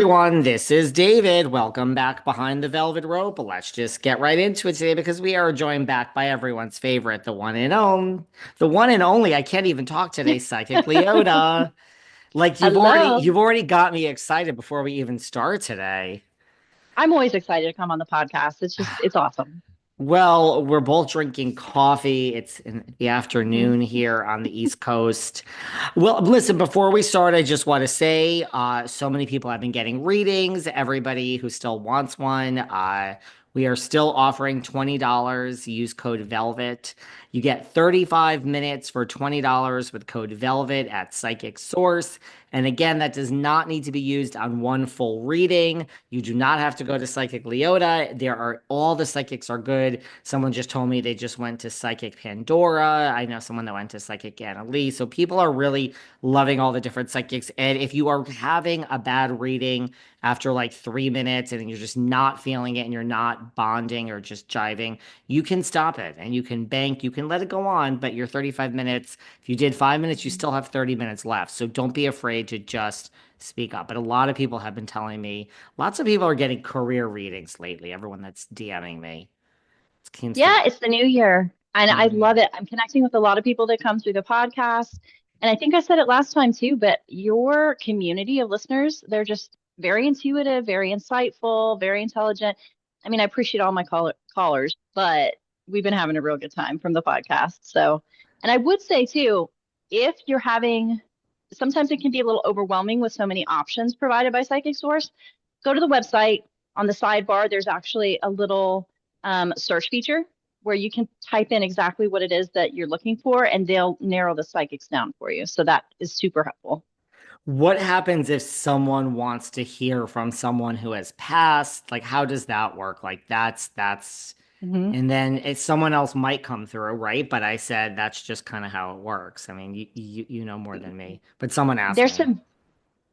Everyone, this is David. Welcome back behind the velvet rope. Let's just get right into it today because we are joined back by everyone's favorite, the one and only. I can't even talk today, Psychic Leota. Like Hello. you've already got me excited before we even start today. I'm always excited to come on the podcast. It's awesome. Well, we're both drinking coffee. It's in the Hmm. afternoon here on the East Coast. Well, listen, before we start, I just want to say so many people have been getting readings. Everybody who still wants one, we are still offering $20. Use code VELVET. You get 35 minutes for $20 with code VELVET at Psychic Source. And again, that does not need to be used on one full reading. You do not have to go to Psychic Leota. All the psychics are good. Someone just told me they just went to Psychic Pandora. I know someone that went to Psychic Annalise. So people are really loving all the different psychics. And if you are having a bad reading after like 3 minutes and you're just not feeling it and you're not bonding or just jiving, you can stop it and you can bank, you can let it go on, but your 35 minutes, if you did 5 minutes, you still have 30 minutes left. So don't be afraid to just speak up. But a lot of people have been telling me, lots of people are getting career readings lately. Everyone that's DMing me. It seems to Yeah, it's the new year, and I love Mhm. it. I'm connecting with a lot of people that come through the podcast, and I think I said it last time too, but your community of listeners, they're just very intuitive, very insightful, very intelligent. I mean, I appreciate all my callers, but we've been having a real good time from the podcast. So, and I would say too, if you're having, sometimes it can be a little overwhelming with so many options provided by Psychic Source. Go to the website. On the sidebar, there's actually a little search feature where you can type in exactly what it is that you're looking for, and they'll narrow the psychics down for you. So that is super helpful. What happens if someone wants to hear from someone who has passed? Like, how does that work? Like, Hmm. and then someone else might come through, right? But I said that's just kind of how it works. I mean, you know more than me, but someone asked There's me. some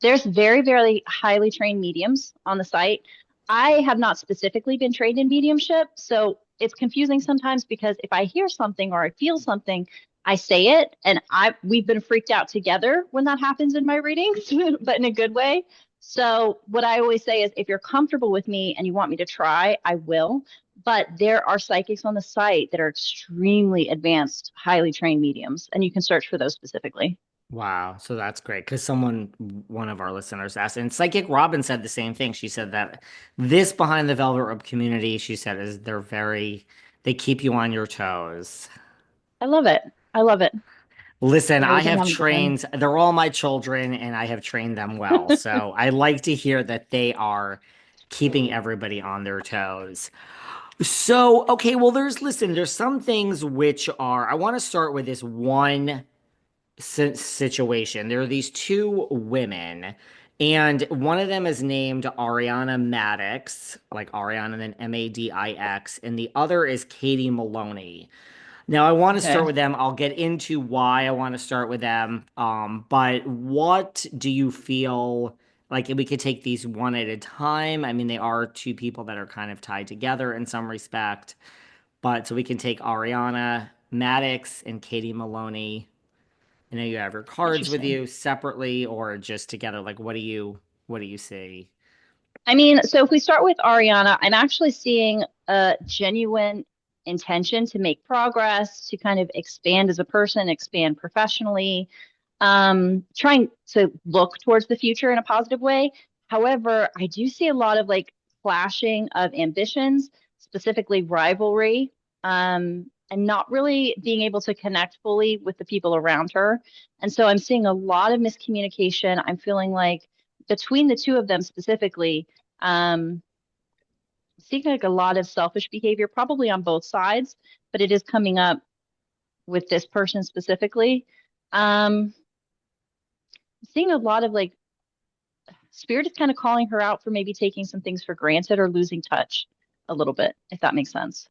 there's very, very highly trained mediums on the site. I have not specifically been trained in mediumship, so it's confusing sometimes because if I hear something or I feel something, I say it, and I we've been freaked out together when that happens in my readings, but in a good way. So what I always say is if you're comfortable with me and you want me to try, I will. But there are psychics on the site that are extremely advanced, highly trained mediums, and you can search for those specifically. Wow, so that's great because one of our listeners asked, and Psychic Robin said the same thing. She said that this behind the Velvet Rope community, she said, is they keep you on your toes. I love it. I love it. Listen, Yeah, I we've been have having a good time. trained, they're all my children, and I have trained them well. So I like to hear that they are keeping everybody on their toes. So, okay, well, there's some things which are, I want to start with this one situation. There are these two women, and one of them is named Ariana Madix, like Ariana and then Madix, and the other is Katie Maloney. Now, I want to start Okay. with them. I'll get into why I want to start with them. But what do you feel like we could take these one at a time? I mean, they are two people that are kind of tied together in some respect, but so we can take Ariana Madix and Katie Maloney. I know you have your cards with Interesting. you separately or just together. Like, what do you see? I mean, so if we start with Ariana, I'm actually seeing a genuine intention to make progress, to kind of expand as a person, expand professionally, trying to look towards the future in a positive way. However, I do see a lot of like clashing of ambitions, specifically rivalry, and not really being able to connect fully with the people around her. And so I'm seeing a lot of miscommunication. I'm feeling like between the two of them specifically, seeing like a lot of selfish behavior, probably on both sides, but it is coming up with this person specifically. Um, Seeing a lot of like Spirit is kind of calling her out for maybe taking some things for granted or losing touch a little bit, if that makes sense.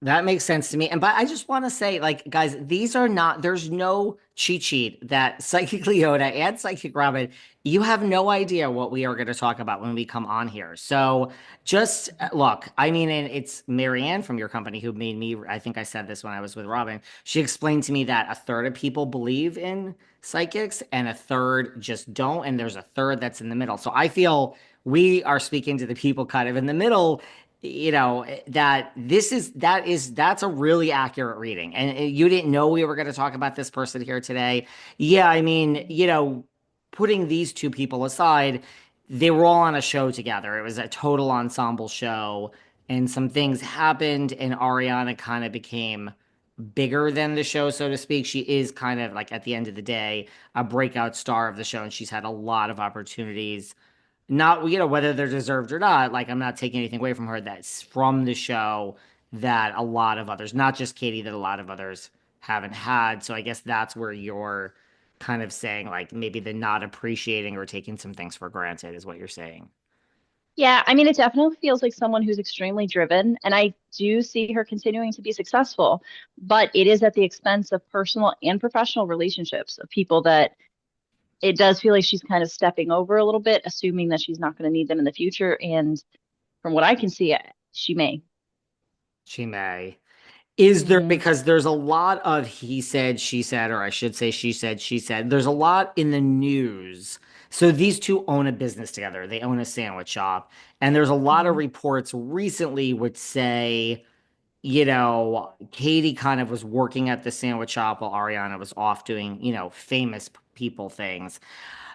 That makes sense to me. And but I just want to say, like, guys, these are not, there's no cheat sheet that Psychic Leota and Psychic Robin, you have no idea what we are going to talk about when we come on here. So just look, I mean, and it's Marianne from your company who made me, I think I said this when I was with Robin. She explained to me that a third of people believe in psychics and a third just don't. And there's a third that's in the middle. So I feel we are speaking to the people kind of in the middle, that that's a really accurate reading. And you didn't know we were going to talk about this person here today. Yeah, I mean, putting these two people aside, they were all on a show together. It was a total ensemble show, and some things happened, and Ariana kind of became bigger than the show, so to speak. She is kind of like, at the end of the day, a breakout star of the show, and she's had a lot of opportunities, not, whether they're deserved or not. Like, I'm not taking anything away from her, that's from the show, that a lot of others, not just Katie, that a lot of others haven't had. So I guess that's where you're kind of saying, like, maybe the not appreciating or taking some things for granted is what you're saying. Yeah, I mean, it definitely feels like someone who's extremely driven, and I do see her continuing to be successful, but it is at the expense of personal and professional relationships of people that it does feel like she's kind of stepping over a little bit, assuming that she's not going to need them in the future. And from what I can see, she may. She may. Is there, Hmm. because there's a lot of he said, she said, or I should say she said, she said. There's a lot in the news. So these two own a business together. They own a sandwich shop. And there's a lot of Hmm. reports recently would say, Katie kind of was working at the sandwich shop while Ariana was off doing, famous people things,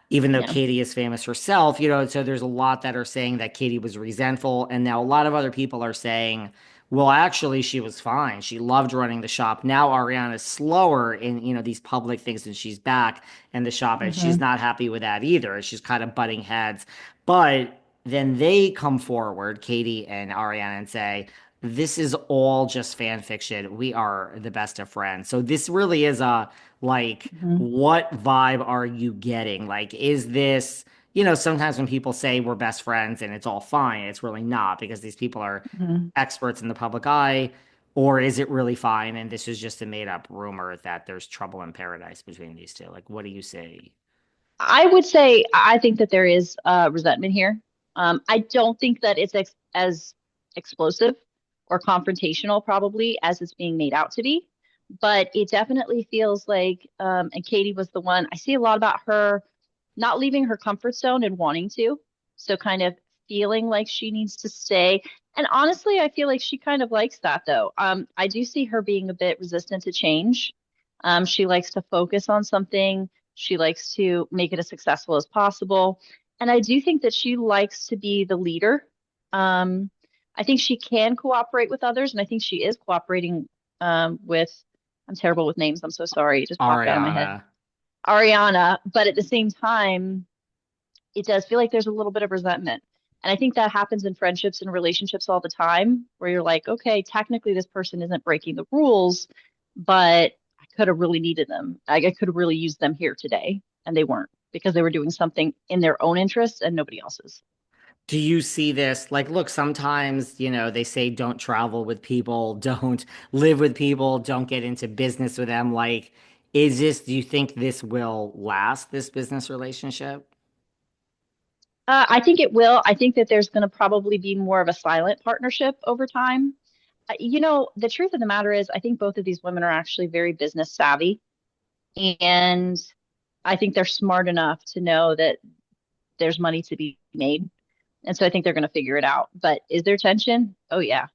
even though Yeah. Katie is famous herself, so there's a lot that are saying that Katie was resentful. And now a lot of other people are saying, well, actually, she was fine. She loved running the shop. Now Ariana's slower in, these public things, and she's back in the shop, and she's Hmm. not happy with that either. She's kind of butting heads. But then they come forward, Katie and Ariana, and say, this is all just fan fiction. We are the best of friends. So this really is a, like, Hmm. what vibe are you getting? Like, is this, sometimes when people say we're best friends and it's all fine, it's really not, because these people are Hmm. experts in the public eye. Or is it really fine and this is just a made up rumor that there's trouble in paradise between these two? Like, what do you say? I would say I think that there is resentment here. I don't think that it's as explosive or confrontational probably as it's being made out to be, but it definitely feels like, and Katie was the one, I see a lot about her not leaving her comfort zone and wanting to. So kind of feeling like she needs to stay. And honestly, I feel like she kind of likes that though. I do see her being a bit resistant to change. She likes to focus on something. She likes to make it as successful as possible. And I do think that she likes to be the leader. Um, I think she can cooperate with others, and I think she is cooperating with, I'm terrible with names. I'm so sorry. It just popped out of my head. Ariana. Ariana. But at the same time, it does feel like there's a little bit of resentment. And I think that happens in friendships and relationships all the time, where you're like, okay, technically this person isn't breaking the rules, but I could have really needed them. I could have really used them here today, and they weren't because they were doing something in their own interest and nobody else's. Do you see this? Like, look, sometimes, they say don't travel with people, don't live with people, don't get into business with them. Like, do you think this will last, this business relationship? I think it will. I think that there's going to probably be more of a silent partnership over time. The truth of the matter is, I think both of these women are actually very business savvy. And I think they're smart enough to know that there's money to be made. And so I think they're going to figure it out. But is there tension? Oh, yeah.